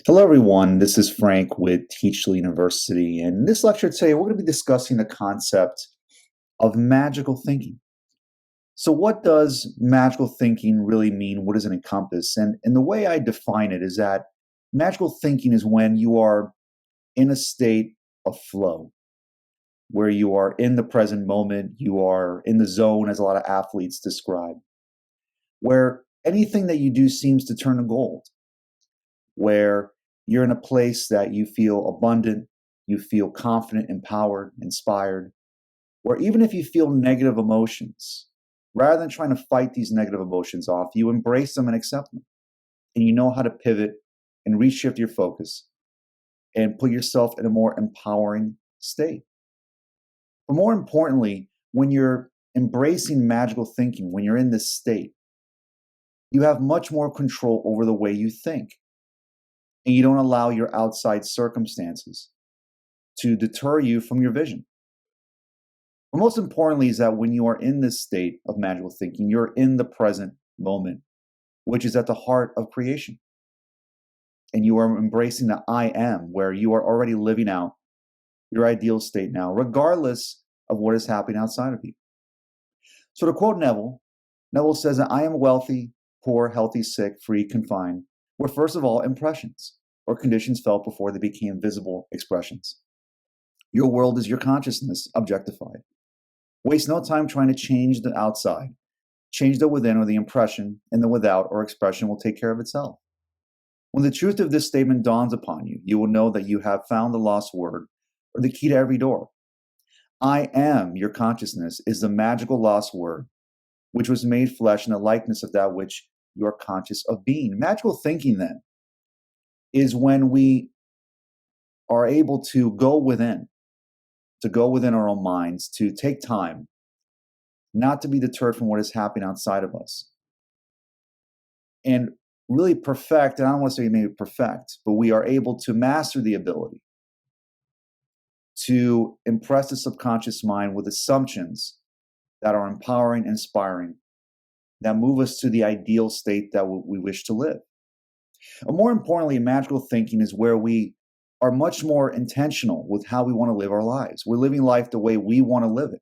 Hello, everyone. This is Frank with Teachable University. And in this lecture today, we're going to be discussing the concept of magical thinking. So, what does magical thinking really mean? What does it encompass? And the way I define it is that magical thinking is when you are in a state of flow, where you are in the present moment, you are in the zone, as a lot of athletes describe, where anything that you do seems to turn to gold, where you're in a place that you feel abundant, you feel confident, empowered, inspired, where even if you feel negative emotions, rather than trying to fight these negative emotions off, you embrace them and accept them. And you know how to pivot and reshift your focus and put yourself in a more empowering state. But more importantly, when you're embracing magical thinking, when you're in this state, you have much more control over the way you think, and you don't allow your outside circumstances to deter you from your vision. But most importantly is that when you are in this state of magical thinking, you're in the present moment, which is at the heart of creation. And you are embracing the I am, where you are already living out your ideal state now, regardless of what is happening outside of you. So to quote Neville, Neville says that I am wealthy, poor, healthy, sick, free, confined, were first of all impressions or conditions felt before they became visible expressions. Your world is your consciousness objectified. Waste no time trying to change the outside. Change the within or the impression, and the without or expression will take care of itself. When the truth of this statement dawns upon you, you will know that you have found the lost word or the key to every door. I am your consciousness is the magical lost word, which was made flesh in the likeness of that which you are conscious of being. Magical thinking, then, is when we are able to go within our own minds, to take time, not to be deterred from what is happening outside of us, and really perfect, and I don't want to say maybe perfect, but we are able to master the ability to impress the subconscious mind with assumptions that are empowering, inspiring, that move us to the ideal state that we wish to live. And more importantly, magical thinking is where we are much more intentional with how we want to live our lives. We're living life the way we want to live it.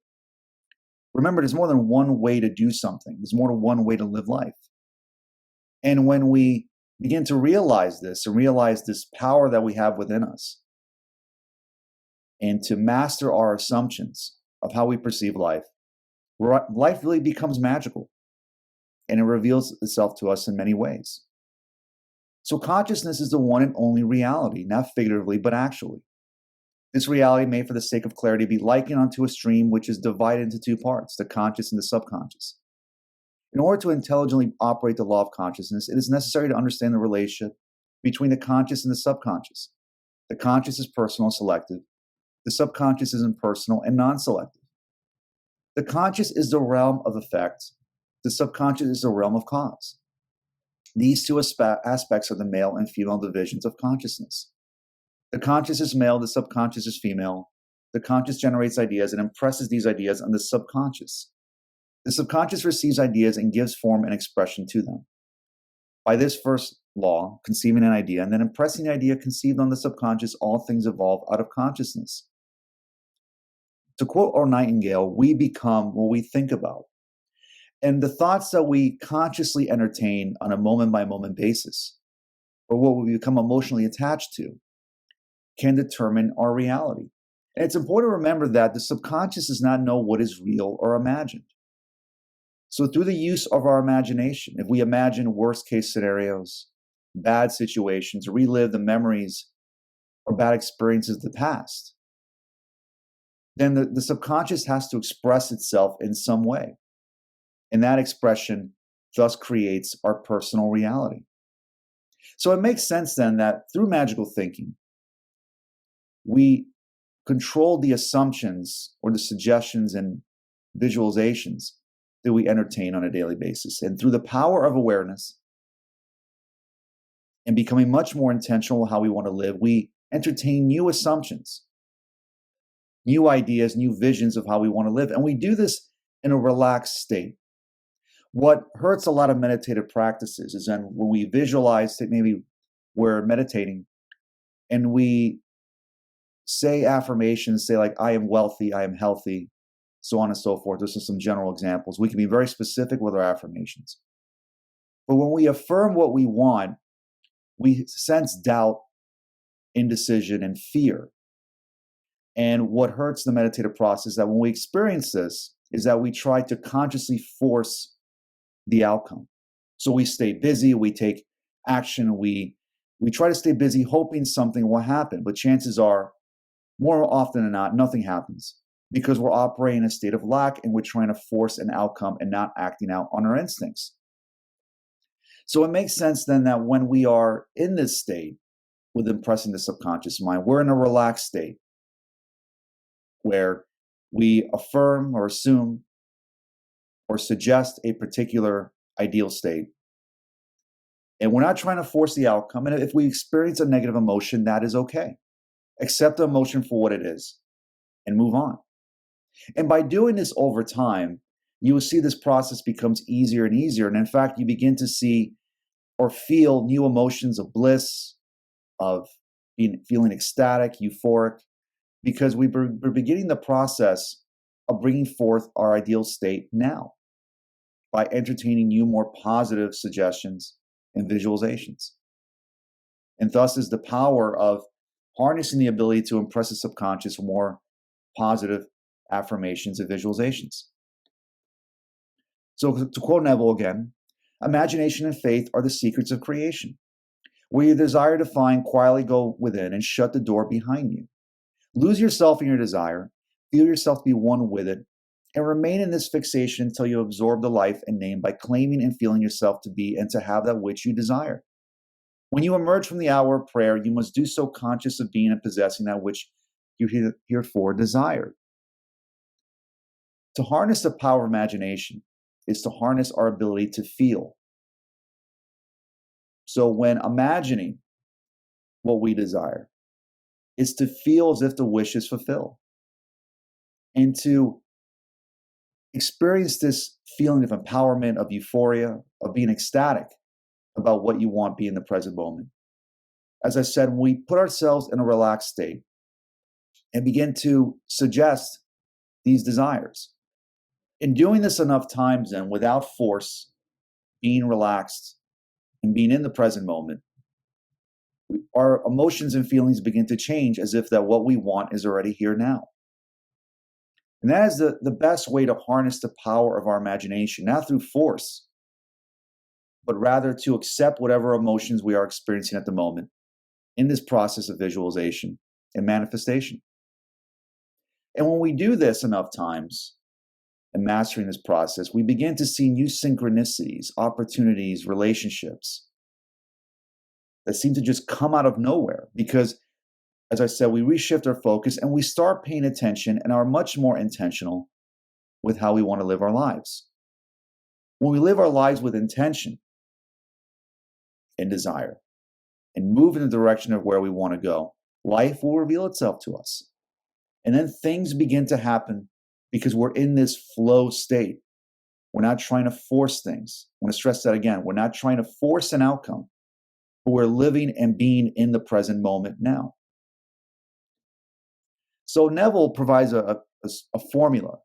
Remember, there's more than one way to do something. There's more than one way to live life. And when we begin to realize this and realize this power that we have within us, and to master our assumptions of how we perceive life, life really becomes magical, and it reveals itself to us in many ways. So consciousness is the one and only reality, not figuratively, but actually. This reality may, for the sake of clarity, be likened unto a stream which is divided into two parts, the conscious and the subconscious. In order to intelligently operate the law of consciousness, it is necessary to understand the relationship between the conscious and the subconscious. The conscious is personal and selective. The subconscious is impersonal and non-selective. The conscious is the realm of effect. The subconscious is the realm of cause. These two aspects are the male and female divisions of consciousness. The conscious is male, the subconscious is female. The conscious generates ideas and impresses these ideas on the subconscious. The subconscious receives ideas and gives form and expression to them. By this first law, conceiving an idea and then impressing the idea conceived on the subconscious, all things evolve out of consciousness. To quote Earl Nightingale, we become what we think about. And the thoughts that we consciously entertain on a moment-by-moment basis, or what we become emotionally attached to, can determine our reality. And it's important to remember that the subconscious does not know what is real or imagined. So through the use of our imagination, if we imagine worst-case scenarios, bad situations, relive the memories or bad experiences of the past, then the subconscious has to express itself in some way. And that expression thus creates our personal reality. So it makes sense then that through magical thinking, we control the assumptions or the suggestions and visualizations that we entertain on a daily basis. And through the power of awareness and becoming much more intentional with how we want to live, we entertain new assumptions, new ideas, new visions of how we want to live. And we do this in a relaxed state. What hurts a lot of meditative practices is when we visualize, maybe we're meditating and we say affirmations, say like, I am wealthy, I am healthy, so on and so forth. Those are some general examples. We can be very specific with our affirmations. But when we affirm what we want, we sense doubt, indecision, and fear. And what hurts the meditative process is that when we experience this, is that we try to consciously force the outcome. So we stay busy, we take action, we try to stay busy hoping something will happen. But chances are, more often than not, nothing happens because we're operating in a state of lack and we're trying to force an outcome and not acting out on our instincts. So it makes sense then that when we are in this state with impressing the subconscious mind, we're in a relaxed state where we affirm or assume or suggest a particular ideal state. And we're not trying to force the outcome. And if we experience a negative emotion, that is okay. Accept the emotion for what it is and move on. And by doing this over time, you will see this process becomes easier and easier. And in fact, you begin to see or feel new emotions of bliss, of feeling ecstatic, euphoric, because we're beginning the process of bringing forth our ideal state now by entertaining new, more positive suggestions and visualizations. And thus is the power of harnessing the ability to impress the subconscious with more positive affirmations and visualizations. So to quote Neville again, imagination and faith are the secrets of creation. Where your desire to find, quietly go within and shut the door behind you. Lose yourself in your desire, feel yourself to be one with it, and remain in this fixation until you absorb the life and name by claiming and feeling yourself to be and to have that which you desire. When you emerge from the hour of prayer, you must do so conscious of being and possessing that which you heretofore desired. To harness the power of imagination is to harness our ability to feel. So when imagining what we desire, is to feel as if the wish is fulfilled and to experience this feeling of empowerment, of euphoria, of being ecstatic about what you want be in the present moment. As I said, when we put ourselves in a relaxed state and begin to suggest these desires, in doing this enough times and without force, being relaxed and being in the present moment, our emotions and feelings begin to change as if that what we want is already here now. And that is the best way to harness the power of our imagination, not through force, but rather to accept whatever emotions we are experiencing at the moment in this process of visualization and manifestation. And when we do this enough times and mastering this process, we begin to see new synchronicities, opportunities, relationships that seem to just come out of nowhere because, as I said, we reshift our focus and we start paying attention and are much more intentional with how we want to live our lives. When we live our lives with intention and desire and move in the direction of where we want to go, life will reveal itself to us. And then things begin to happen because we're in this flow state. We're not trying to force things. I want to stress that again. We're not trying to force an outcome. We're living and being in the present moment now. So Neville provides a formula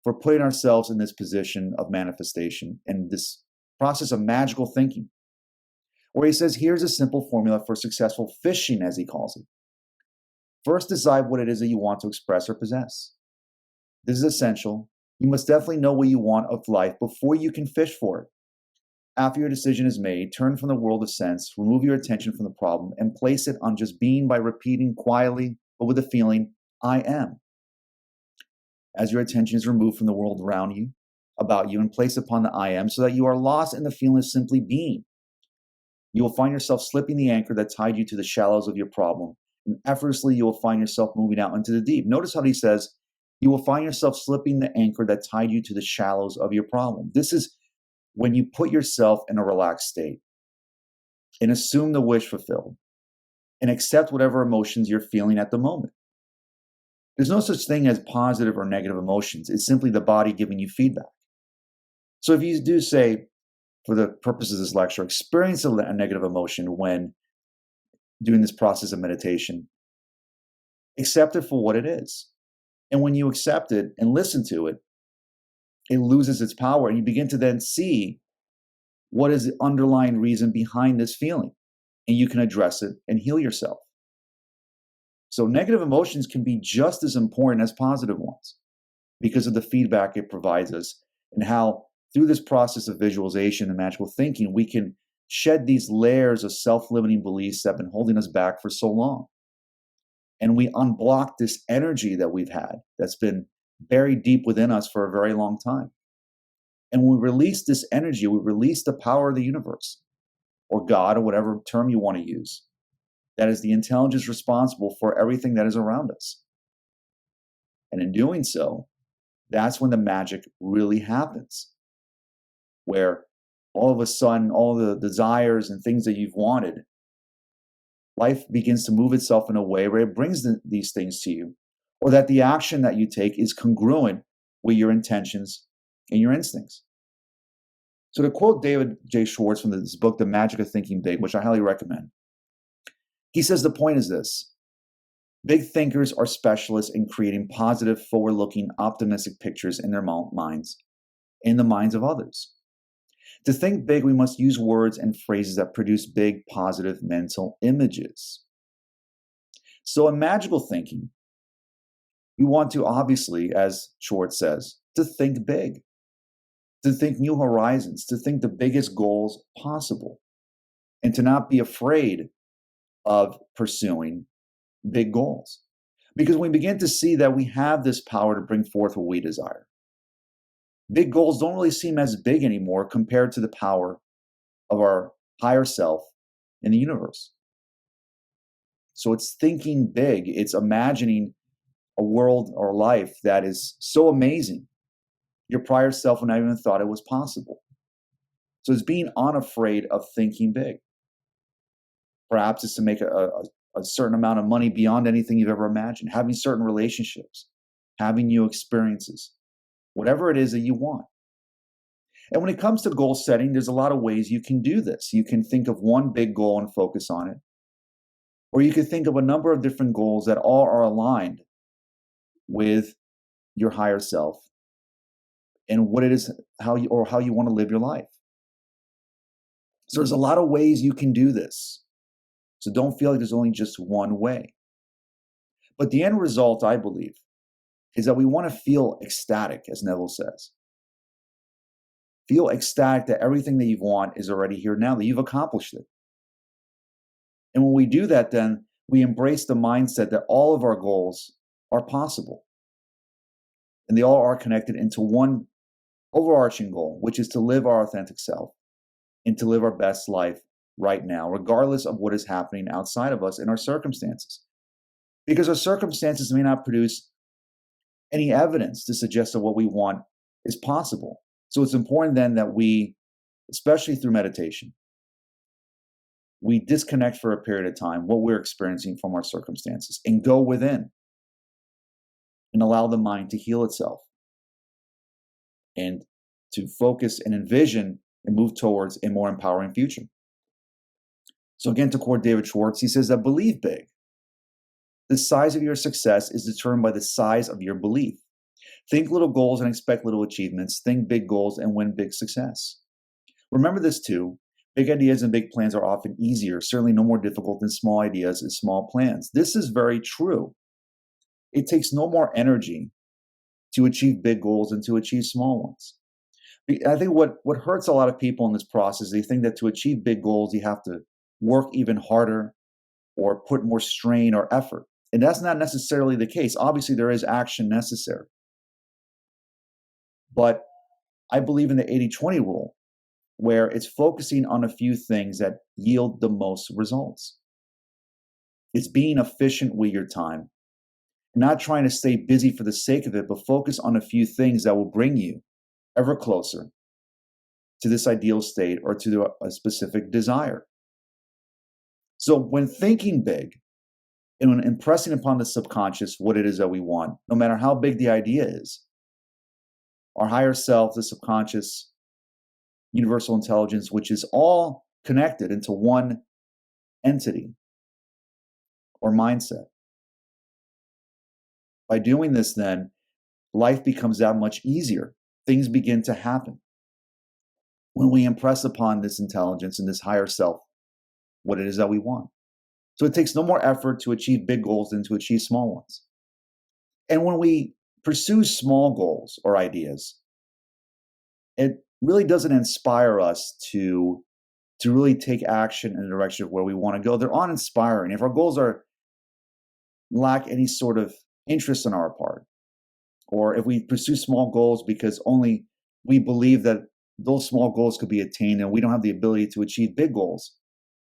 for putting ourselves in this position of manifestation and this process of magical thinking, where he says, here's a simple formula for successful fishing, as he calls it. First, decide what it is that you want to express or possess. This is essential. You must definitely know what you want of life before you can fish for it. After your decision is made, turn from the world of sense, remove your attention from the problem, and place it on just being by repeating quietly, but with the feeling, I am. As your attention is removed from the world around you, about you, and placed upon the I am, so that you are lost in the feeling of simply being, you will find yourself slipping the anchor that tied you to the shallows of your problem, and effortlessly you will find yourself moving out into the deep. Notice how he says, you will find yourself slipping the anchor that tied you to the shallows of your problem. This is when you put yourself in a relaxed state and assume the wish fulfilled and accept whatever emotions you're feeling at the moment. There's no such thing as positive or negative emotions. It's simply the body giving you feedback. So if you do say, for the purposes of this lecture, experience a negative emotion when doing this process of meditation. Accept it for what it is. And when you accept it and listen to it, it loses its power. And you begin to then see what is the underlying reason behind this feeling. And you can address it and heal yourself. So negative emotions can be just as important as positive ones because of the feedback it provides us and how through this process of visualization and magical thinking, we can shed these layers of self-limiting beliefs that have been holding us back for so long. And we unblock this energy that we've had that's been buried deep within us for a very long time. And when we release this energy, we release the power of the universe or God or whatever term you want to use. That is the intelligence responsible for everything that is around us. And in doing so, that's when the magic really happens, where all of a sudden, all the desires and things that you've wanted, life begins to move itself in a way where it brings these things to you, or that the action that you take is congruent with your intentions and your instincts. So to quote David J. Schwartz from this book, The Magic of Thinking Big, which I highly recommend, he says the point is this: big thinkers are specialists in creating positive, forward-looking, optimistic pictures in their minds, in the minds of others. To think big, we must use words and phrases that produce big, positive mental images. So in magical thinking, we want to obviously, as Schwartz says, to think big, to think new horizons, to think the biggest goals possible, and to not be afraid of pursuing big goals. Because we begin to see that we have this power to bring forth what we desire. Big goals don't really seem as big anymore compared to the power of our higher self in the universe. So it's thinking big, it's imagining a world or life that is so amazing, your prior self would not even thought it was possible. So it's being unafraid of thinking big. Perhaps it's to make a certain amount of money beyond anything you've ever imagined, having certain relationships, having new experiences, whatever it is that you want. And when it comes to goal setting, there's a lot of ways you can do this. You can think of one big goal and focus on it. Or you could think of a number of different goals that all are aligned with your higher self and what it is, how you want to live your life. So there's a lot of ways you can do this. So don't feel like there's only just one way. But the end result, I believe, is that we want to feel ecstatic, as Neville says. Feel ecstatic that everything that you want is already here now, that you've accomplished it. And when we do that, then we embrace the mindset that all of our goals are possible. And they all are connected into one overarching goal, which is to live our authentic self and to live our best life right now, regardless of what is happening outside of us in our circumstances. Because our circumstances may not produce any evidence to suggest that what we want is possible. So it's important then that we, especially through meditation, we disconnect for a period of time what we're experiencing from our circumstances and go within and allow the mind to heal itself and to focus and envision and move towards a more empowering future. So again, to quote David Schwartz, he says that believe big. The size of your success is determined by the size of your belief. Think little goals and expect little achievements. Think big goals and win big success. Remember this too. Big ideas and big plans are often easier, certainly no more difficult than small ideas and small plans. This is very true. It takes no more energy to achieve big goals than to achieve small ones. I think what hurts a lot of people in this process, they think that to achieve big goals, you have to work even harder or put more strain or effort. And that's not necessarily the case. Obviously, there is action necessary. But I believe in the 80-20 rule, where it's focusing on a few things that yield the most results. It's being efficient with your time, not trying to stay busy for the sake of it, but focus on a few things that will bring you ever closer to this ideal state or to a specific desire. So when thinking big and when impressing upon the subconscious what it is that we want, no matter how big the idea is, our higher self, the subconscious, universal intelligence, which is all connected into one entity, or mindset. By doing this, then, life becomes that much easier. Things begin to happen when we impress upon this intelligence and this higher self what it is that we want. So it takes no more effort to achieve big goals than to achieve small ones. And when we pursue small goals or ideas, it really doesn't inspire us to really take action in the direction of where we want to go. They're uninspiring. If our goals lack any sort of interest on our part, or if we pursue small goals because only we believe that those small goals could be attained and we don't have the ability to achieve big goals,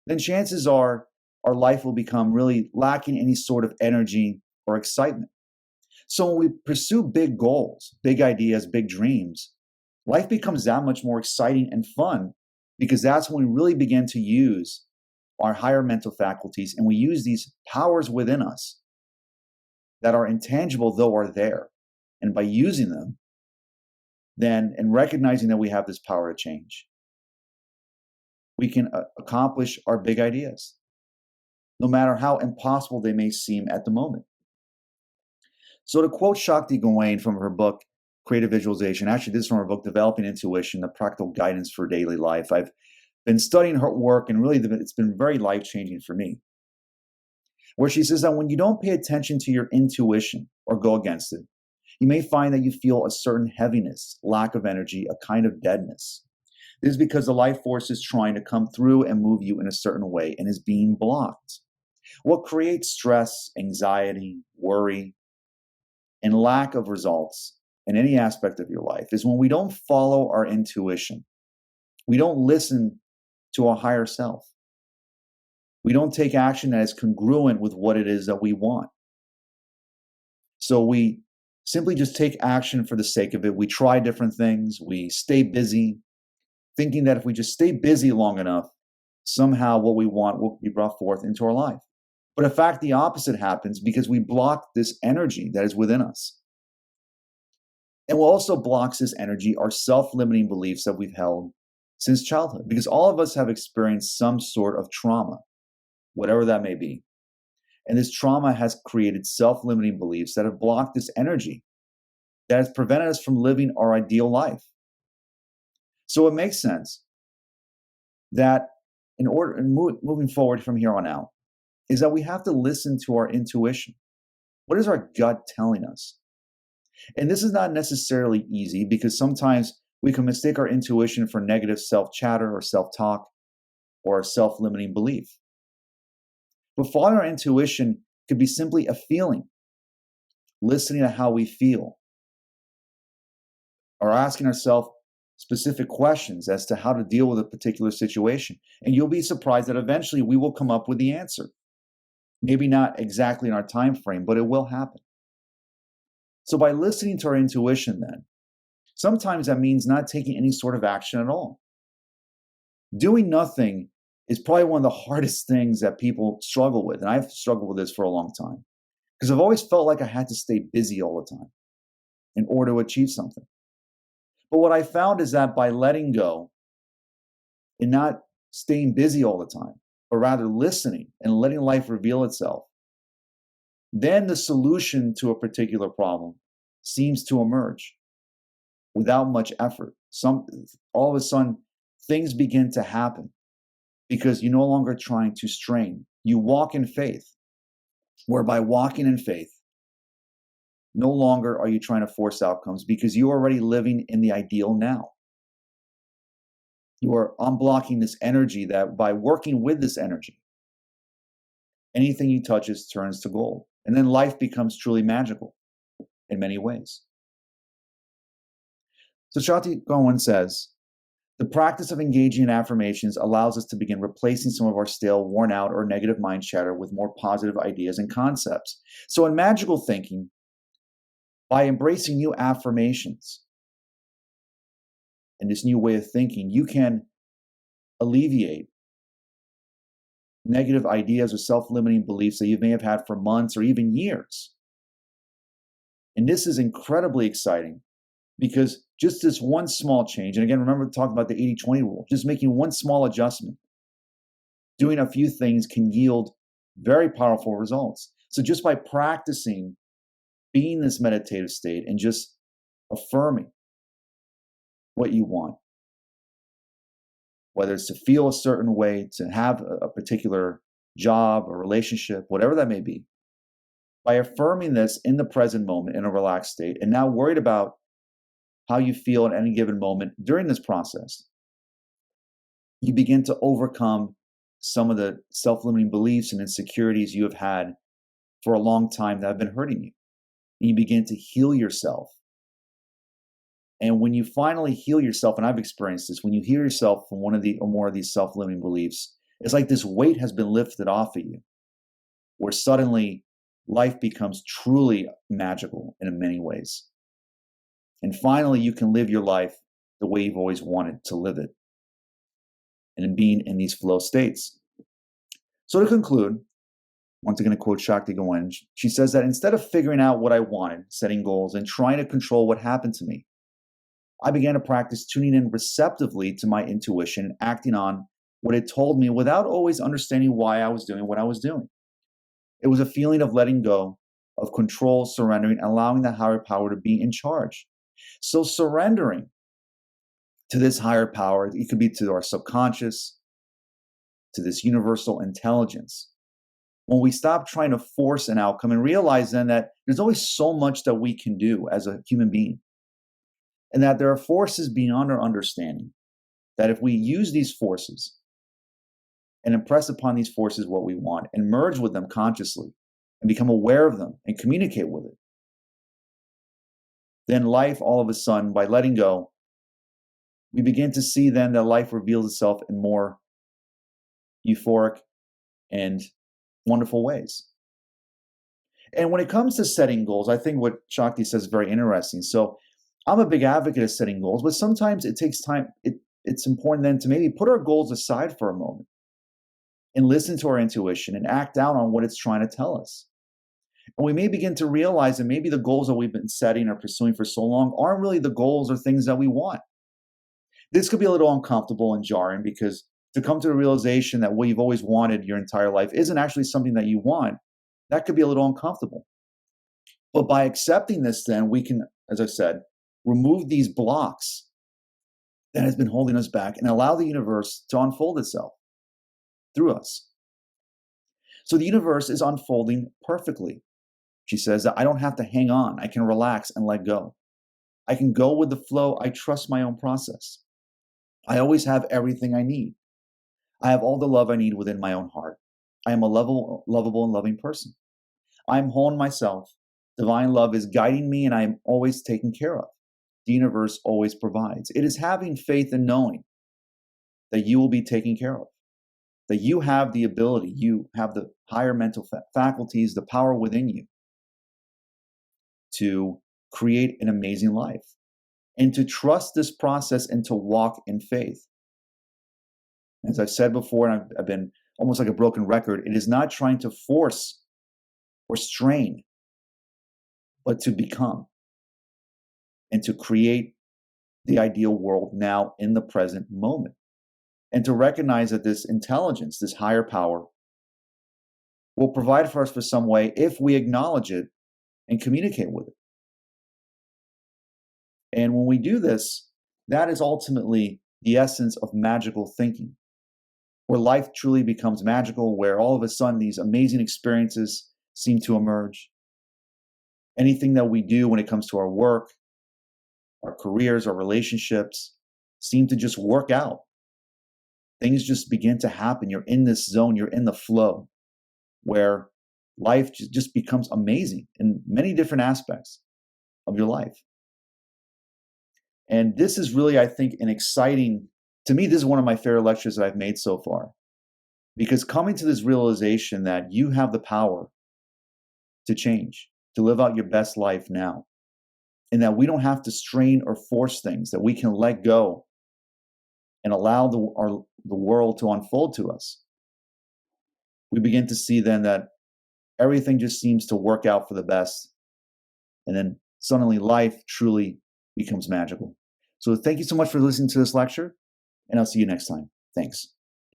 then chances are our life will become really lacking any sort of energy or excitement. So when we pursue big goals, big ideas, big dreams, life becomes that much more exciting and fun, because that's when we really begin to use our higher mental faculties, and we use these powers within us that are intangible, though are there. And by using them, then, and recognizing that we have this power to change, we can accomplish our big ideas, no matter how impossible they may seem at the moment. So to quote Shakti Gawain from her book, Creative Visualization, actually this is from her book, Developing Intuition, The Practical Guidance for Daily Life. I've been studying her work, and really it's been very life-changing for me, where she says that when you don't pay attention to your intuition or go against it, you may find that you feel a certain heaviness, lack of energy, a kind of deadness. This is because the life force is trying to come through and move you in a certain way and is being blocked. What creates stress, anxiety, worry, and lack of results in any aspect of your life is when we don't follow our intuition. We don't listen to our higher self. We don't take action that is congruent with what it is that we want. So we simply just take action for the sake of it. We try different things. We stay busy, thinking that if we just stay busy long enough, somehow what we want will be brought forth into our life. But in fact, the opposite happens because we block this energy that is within us. And what also blocks this energy are self-limiting beliefs that we've held since childhood, because all of us have experienced some sort of trauma, whatever that may be. And this trauma has created self-limiting beliefs that have blocked this energy, that has prevented us from living our ideal life. So it makes sense that moving forward from here on out, is that we have to listen to our intuition. What is our gut telling us? And this is not necessarily easy, because sometimes we can mistake our intuition for negative self-chatter or self-talk or a self-limiting belief. But following our intuition could be simply a feeling, listening to how we feel, or asking ourselves specific questions as to how to deal with a particular situation. And you'll be surprised that eventually we will come up with the answer. Maybe not exactly in our time frame, but it will happen. So by listening to our intuition, then, sometimes that means not taking any sort of action at all. Doing nothing is probably one of the hardest things that people struggle with. And I've struggled with this for a long time, because I've always felt like I had to stay busy all the time in order to achieve something. But what I found is that by letting go and not staying busy all the time, but rather listening and letting life reveal itself, then the solution to a particular problem seems to emerge without much effort. All of a sudden, things begin to happen because you're no longer trying to strain. You walk in faith, whereby walking in faith, no longer are you trying to force outcomes, because you're already living in the ideal now. You are unblocking this energy that by working with this energy, anything you touches turns to gold. And then life becomes truly magical in many ways. So Shakti Gawain says, the practice of engaging in affirmations allows us to begin replacing some of our stale, worn out, or negative mind chatter with more positive ideas and concepts. So in magical thinking, by embracing new affirmations and this new way of thinking, you can alleviate negative ideas or self-limiting beliefs that you may have had for months or even years. And this is incredibly exciting, because just this one small change, and again, remember to talk about the 80-20 rule, just making one small adjustment, doing a few things can yield very powerful results. So just by practicing being in this meditative state and just affirming what you want, whether it's to feel a certain way, to have a particular job or relationship, whatever that may be, by affirming this in the present moment in a relaxed state and now worried about how you feel at any given moment during this process, you begin to overcome some of the self-limiting beliefs and insecurities you have had for a long time that have been hurting you. And you begin to heal yourself. And when you finally heal yourself, and I've experienced this, when you heal yourself from one of the or more of these self-limiting beliefs, it's like this weight has been lifted off of you, where suddenly life becomes truly magical in many ways. And finally, you can live your life the way you've always wanted to live it, and in being in these flow states. So to conclude, once again, to quote Shakti Gawain, she says that instead of figuring out what I wanted, setting goals, and trying to control what happened to me, I began to practice tuning in receptively to my intuition and acting on what it told me without always understanding why I was doing what I was doing. It was a feeling of letting go, of control, surrendering, allowing the higher power to be in charge. So surrendering to this higher power, it could be to our subconscious, to this universal intelligence. When we stop trying to force an outcome and realize then that there's always so much that we can do as a human being, and that there are forces beyond our understanding, that if we use these forces and impress upon these forces what we want and merge with them consciously and become aware of them and communicate with it, then life all of a sudden, by letting go, we begin to see then that life reveals itself in more euphoric and wonderful ways. And when it comes to setting goals, I think what Shakti says is very interesting. So I'm a big advocate of setting goals, but sometimes it takes time. It's important then to maybe put our goals aside for a moment and listen to our intuition and act out on what it's trying to tell us. And we may begin to realize that maybe the goals that we've been setting or pursuing for so long aren't really the goals or things that we want. This could be a little uncomfortable and jarring, because to come to the realization that what you've always wanted your entire life isn't actually something that you want, that could be a little uncomfortable. But by accepting this, then we can, as I said, remove these blocks that has been holding us back and allow the universe to unfold itself through us. So the universe is unfolding perfectly. She says that I don't have to hang on. I can relax and let go. I can go with the flow. I trust my own process. I always have everything I need. I have all the love I need within my own heart. I am a lovable and loving person. I am whole in myself. Divine love is guiding me, and I am always taken care of. The universe always provides. It is having faith and knowing that you will be taken care of, that you have the ability, you have the higher mental faculties, the power within you to create an amazing life, and to trust this process and to walk in faith. As I've said before, and I've been almost like a broken record, it is not trying to force or strain, but to become and to create the ideal world now in the present moment. And to recognize that this intelligence, this higher power, will provide for us for some way if we acknowledge it and communicate with it. And when we do this, that is ultimately the essence of magical thinking, where life truly becomes magical, where all of a sudden these amazing experiences seem to emerge. Anything that we do when it comes to our work, our careers, our relationships, seem to just work out. Things just begin to happen. You're in this zone, you're in the flow, where life just becomes amazing in many different aspects of your life. And this is really, I think, an exciting, to me, this is one of my favorite lectures that I've made so far. Because coming to this realization that you have the power to change, to live out your best life now, and that we don't have to strain or force things, that we can let go and allow the world to unfold to us. We begin to see then that everything just seems to work out for the best. And then suddenly life truly becomes magical. So thank you so much for listening to this lecture, and I'll see you next time. Thanks.